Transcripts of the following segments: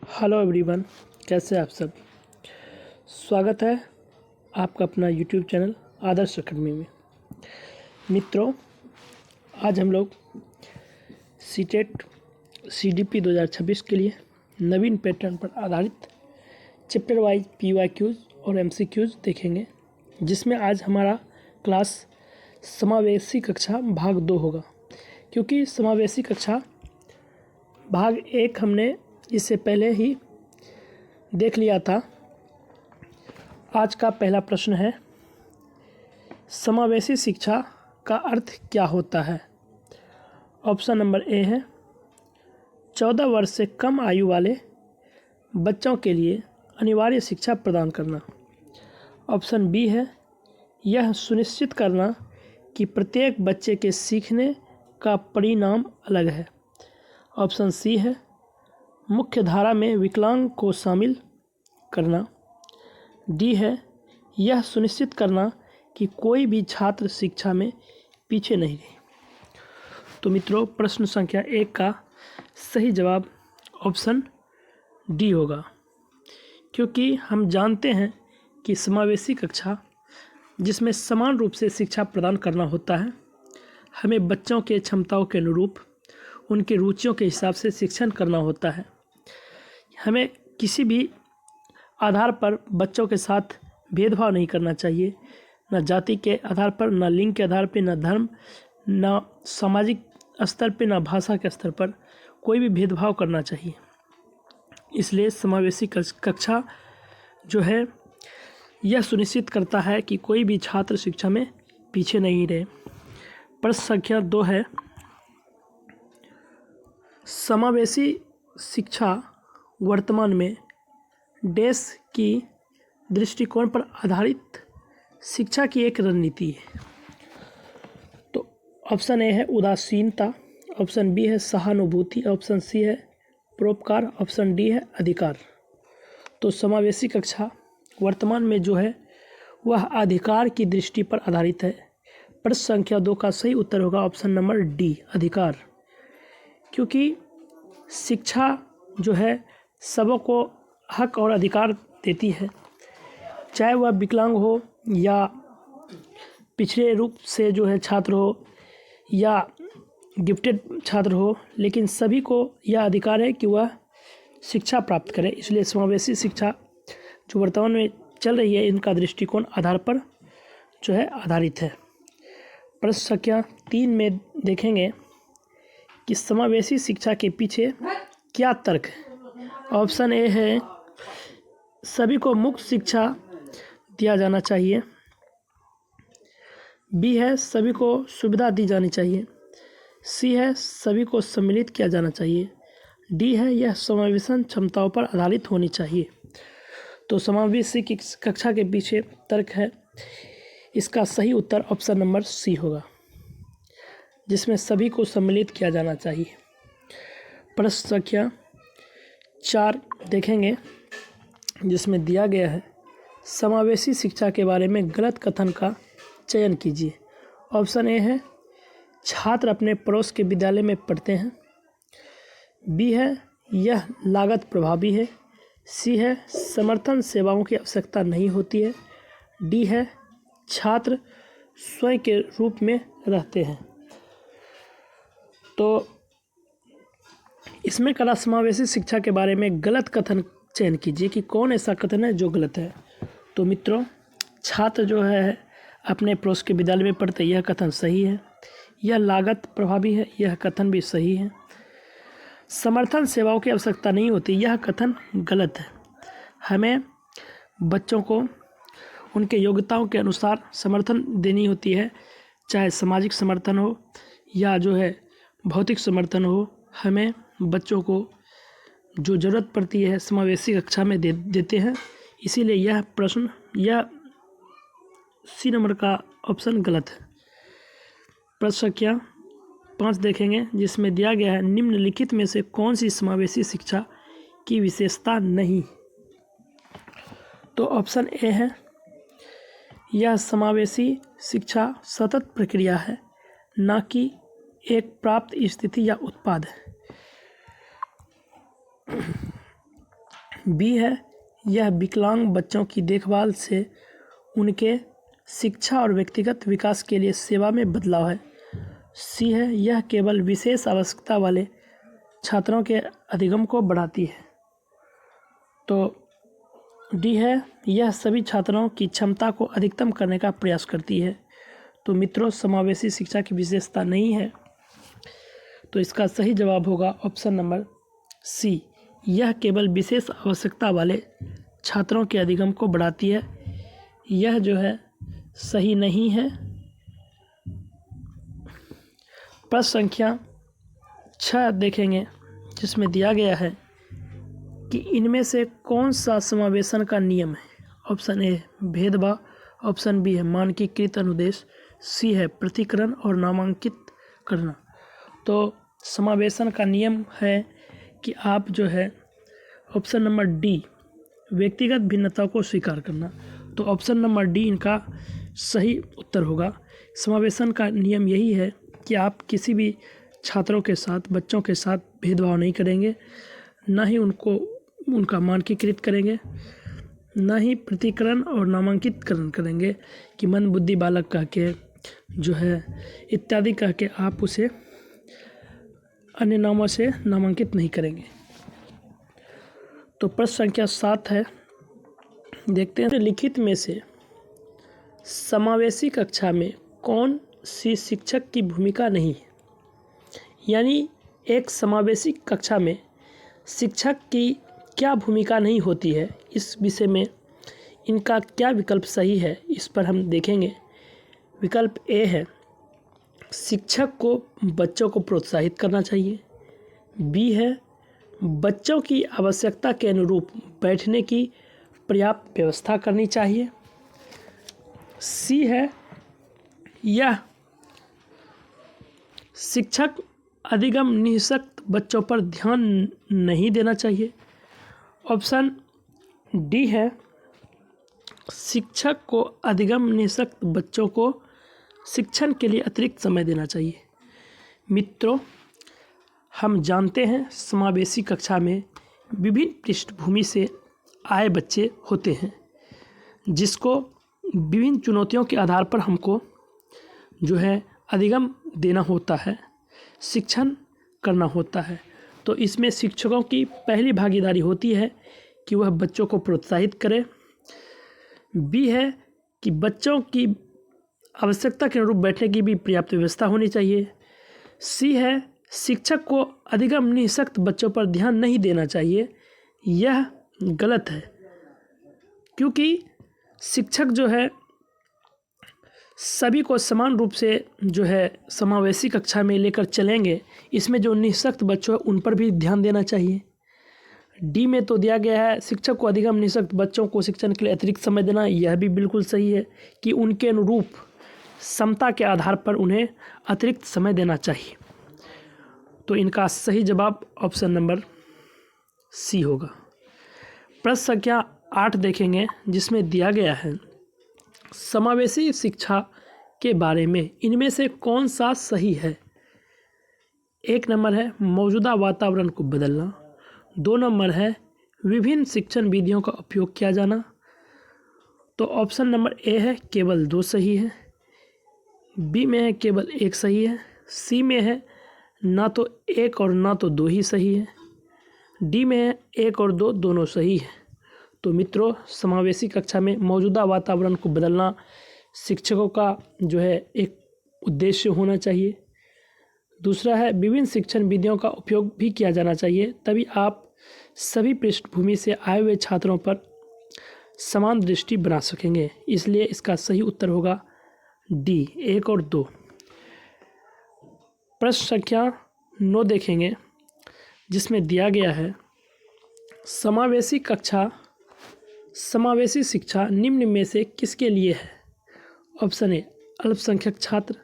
Hello everyone, कैसे आप सब। स्वागत है आपका अपना यूट्यूब चैनल आदर्श अकेडमी में। मित्रों, आज हम लोग सीटेट सीडीपी 2026 के लिए नवीन पैटर्न पर आधारित चैप्टर वाइज पीवाईक्यूज और एमसीक्यूज देखेंगे, जिसमें आज हमारा क्लास समावेशी कक्षा भाग 2 होगा। क्योंकि समावेशी कक्षा भाग 1 हमने इससे पहले ही देख लिया था। आज का पहला प्रश्न है, समावेशी शिक्षा का अर्थ क्या होता है। ऑप्शन नंबर ए है 14 वर्ष से कम आयु वाले बच्चों के लिए अनिवार्य शिक्षा प्रदान करना। ऑप्शन बी है यह सुनिश्चित करना कि प्रत्येक बच्चे के सीखने का परिणाम अलग है। ऑप्शन सी है मुख्य धारा में विकलांग को शामिल करना। डी है यह सुनिश्चित करना कि कोई भी छात्र शिक्षा में पीछे नहीं रहे। तो मित्रों, प्रश्न संख्या 1 का सही जवाब ऑप्शन डी होगा, क्योंकि हम जानते हैं कि समावेशी कक्षा जिसमें समान रूप से शिक्षा प्रदान करना होता है, हमें बच्चों के क्षमताओं के अनुरूप उनकी रुचियों के हिसाब से शिक्षण करना होता है। हमें किसी भी आधार पर बच्चों के साथ भेदभाव नहीं करना चाहिए, न जाति के आधार पर, न लिंग के आधार पर, न धर्म, न सामाजिक स्तर पर, न भाषा के स्तर पर कोई भी भेदभाव करना चाहिए। इसलिए समावेशी कक्षा जो है यह सुनिश्चित करता है कि कोई भी छात्र शिक्षा में पीछे नहीं रहे। प्रश्न संख्या 2 है, समावेशी शिक्षा वर्तमान में देश की दृष्टिकोण पर आधारित शिक्षा की एक रणनीति है। तो ऑप्शन ए है उदासीनता, ऑप्शन बी है सहानुभूति, ऑप्शन सी है परोपकार, ऑप्शन डी है अधिकार। तो समावेशी कक्षा वर्तमान में जो है वह अधिकार की दृष्टि पर आधारित है। प्रश्न संख्या 2 का सही उत्तर होगा ऑप्शन नंबर डी, अधिकार। क्योंकि शिक्षा जो है सबों को हक और अधिकार देती है, चाहे वह विकलांग हो या पिछड़े रूप से जो है छात्र हो या गिफ्टेड छात्र हो, लेकिन सभी को यह अधिकार है कि वह शिक्षा प्राप्त करे। इसलिए समावेशी शिक्षा जो वर्तमान में चल रही है, इनका दृष्टिकोण आधार पर जो है आधारित है। प्रश्न संख्या 3 में देखेंगे कि समावेशी शिक्षा के पीछे क्या तर्क है। ऑप्शन ए है सभी को मुफ्त शिक्षा दिया जाना चाहिए, बी है सभी को सुविधा दी जानी चाहिए, सी है सभी को सम्मिलित किया जाना चाहिए, डी है यह समावेशन क्षमताओं पर आधारित होनी चाहिए। तो समावेशी कक्षा के पीछे तर्क है, इसका सही उत्तर ऑप्शन नंबर सी होगा, जिसमें सभी को सम्मिलित किया जाना चाहिए। प्रश्न संख्या 4 देखेंगे, जिसमें दिया गया है समावेशी शिक्षा के बारे में गलत कथन का चयन कीजिए। ऑप्शन ए है छात्र अपने पड़ोस के विद्यालय में पढ़ते हैं, बी है यह लागत प्रभावी है, सी है समर्थन सेवाओं की आवश्यकता नहीं होती है, डी है छात्र स्वयं के रूप में रहते हैं। तो इसमें कला समावेशी शिक्षा के बारे में गलत कथन चयन कीजिए कि कौन ऐसा कथन है जो गलत है। तो मित्रों, छात्र जो है अपने पड़ोस के विद्यालय में पढ़ते, यह कथन सही है। यह लागत प्रभावी है, यह कथन भी सही है। समर्थन सेवाओं की आवश्यकता नहीं होती, यह कथन गलत है। हमें बच्चों को उनके योग्यताओं के अनुसार समर्थन देनी होती है, चाहे सामाजिक समर्थन हो या जो है भौतिक समर्थन हो। हमें बच्चों को जो ज़रूरत पड़ती है समावेशी कक्षा में देते हैं। इसीलिए यह प्रश्न, यह सी नंबर का ऑप्शन गलत है। प्रश्न संख्या 5 देखेंगे, जिसमें दिया गया है निम्नलिखित में से कौन सी समावेशी शिक्षा की विशेषता नहीं। तो ऑप्शन ए है यह समावेशी शिक्षा सतत प्रक्रिया है, न कि एक प्राप्त स्थिति या उत्पाद है। बी है यह विकलांग बच्चों की देखभाल से उनके शिक्षा और व्यक्तिगत विकास के लिए सेवा में बदलाव है। सी है यह केवल विशेष आवश्यकता वाले छात्रों के अधिगम को बढ़ाती है। तो डी है यह सभी छात्रों की क्षमता को अधिकतम करने का प्रयास करती है। तो मित्रों, समावेशी शिक्षा की विशेषता नहीं है। तो इसका सही जवाब होगा ऑप्शन नंबर सी, यह केवल विशेष आवश्यकता वाले छात्रों के अधिगम को बढ़ाती है। यह जो है सही नहीं है। प्रश्न संख्या 6 देखेंगे, जिसमें दिया गया है कि इनमें से कौन सा समावेशन का नियम है। ऑप्शन ए भेदभाव, ऑप्शन बी है मानकीकृत अनुदेश, सी है पृथक्करण और नामांकित करना। तो समावेशन का नियम है कि आप जो है ऑप्शन नंबर डी व्यक्तिगत भिन्नता को स्वीकार करना। तो ऑप्शन नंबर डी इनका सही उत्तर होगा। समावेशन का नियम यही है कि आप किसी भी छात्रों के साथ, बच्चों के साथ भेदभाव नहीं करेंगे, ना ही उनका मानकीकृत करेंगे, ना ही पृथक्करण और नामांकितकरण करेंगे कि मंद बुद्धि बालक कह के जो है इत्यादि कह के आप उसे अन्य नामों से नामांकित नहीं करेंगे। तो प्रश्न संख्या 7 है, देखते हैं लिखित में से समावेशी कक्षा में कौन सी शिक्षक की भूमिका नहीं है। यानी एक समावेशी कक्षा में शिक्षक की क्या भूमिका नहीं होती है, इस विषय में इनका क्या विकल्प सही है, इस पर हम देखेंगे। विकल्प ए है शिक्षक को बच्चों को प्रोत्साहित करना चाहिए। बी है बच्चों की आवश्यकता के अनुरूप बैठने की पर्याप्त व्यवस्था करनी चाहिए। सी है यह शिक्षक अधिगम निःशक्त बच्चों पर ध्यान नहीं देना चाहिए। ऑप्शन डी है शिक्षक को अधिगम निःशक्त बच्चों को शिक्षण के लिए अतिरिक्त समय देना चाहिए। मित्रों, हम जानते हैं समावेशी कक्षा में विभिन्न पृष्ठभूमि से आए बच्चे होते हैं, जिसको विभिन्न चुनौतियों के आधार पर हमको जो है अधिगम देना होता है, शिक्षण करना होता है। तो इसमें शिक्षकों की पहली भागीदारी होती है कि वह बच्चों को प्रोत्साहित करें। बी है कि बच्चों की आवश्यकता के अनुरूप बैठने की भी पर्याप्त व्यवस्था होनी चाहिए। सी है शिक्षक को अधिगम निःशक्त बच्चों पर ध्यान नहीं देना चाहिए। यह गलत है, क्योंकि शिक्षक जो है सभी को समान रूप से जो है समावेशी कक्षा में लेकर चलेंगे। इसमें जो निःशक्त बच्चों हैं उन पर भी ध्यान देना चाहिए। डी में तो दिया गया है शिक्षक को अधिगम निःशक्त बच्चों को शिक्षण के लिए अतिरिक्त समय देना, यह भी बिल्कुल सही है कि उनके अनुरूप क्षमता के आधार पर उन्हें अतिरिक्त समय देना चाहिए। तो इनका सही जवाब ऑप्शन नंबर सी होगा। प्रश्न संख्या 8 देखेंगे, जिसमें दिया गया है समावेशी शिक्षा के बारे में इनमें से कौन सा सही है। 1 नंबर है मौजूदा वातावरण को बदलना। 2 नंबर है विभिन्न शिक्षण विधियों का उपयोग किया जाना। तो ऑप्शन नंबर ए है केवल 2 सही है। बी में है केवल 1 सही है। सी में है ना तो 1 और ना तो 2 ही सही है। डी में है 1 और 2 दोनों सही है। तो मित्रों, समावेशी कक्षा में मौजूदा वातावरण को बदलना शिक्षकों का जो है एक उद्देश्य होना चाहिए। दूसरा है विभिन्न शिक्षण विधियों का उपयोग भी किया जाना चाहिए, तभी आप सभी पृष्ठभूमि से आए हुए छात्रों पर समान दृष्टि बना सकेंगे। इसलिए इसका सही उत्तर होगा डी 1 और 2। प्रश्न संख्या 9 देखेंगे, जिसमें दिया गया है समावेशी शिक्षा निम्न में से किसके लिए है। ऑप्शन ए अल्पसंख्यक छात्र,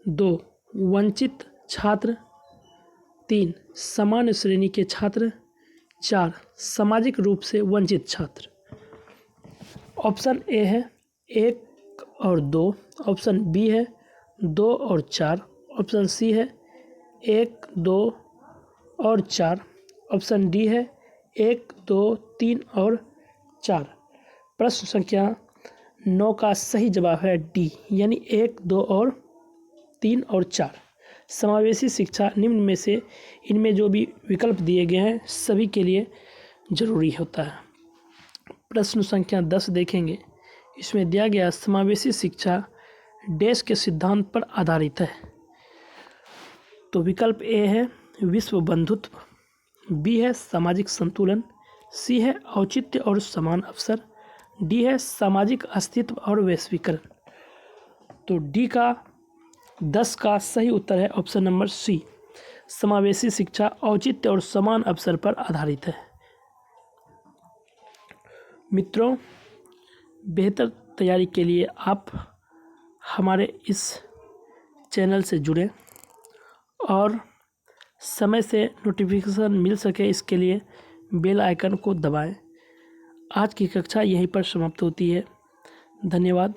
2 वंचित छात्र, 3 सामान्य श्रेणी के छात्र, 4 सामाजिक रूप से वंचित छात्र। ऑप्शन ए है 1 और 2, ऑप्शन बी है 2 और 4, ऑप्शन सी है 1, 2 और 4, ऑप्शन डी है 1, 2, 3 और 4। प्रश्न संख्या 9 का सही जवाब है डी, यानी 1, 2 और 3 और 4। समावेशी शिक्षा निम्न में से इनमें जो भी विकल्प दिए गए हैं सभी के लिए जरूरी होता है। प्रश्न संख्या 10 देखेंगे। इसमें दिया गया समावेशी शिक्षा डैश के सिद्धांत पर आधारित है। तो विकल्प ए है विश्व बंधुत्व, बी है सामाजिक संतुलन, सी है औचित्य और समान अवसर, डी है सामाजिक अस्तित्व और वैश्वीकरण। तो डी का 10 का सही उत्तर है ऑप्शन नंबर सी, समावेशी शिक्षा औचित्य और समान अवसर पर आधारित है। मित्रों, बेहतर तैयारी के लिए आप हमारे इस चैनल से जुड़ें और समय से नोटिफिकेशन मिल सके इसके लिए बेल आइकन को दबाएं। आज की कक्षा यहीं पर समाप्त होती है। धन्यवाद।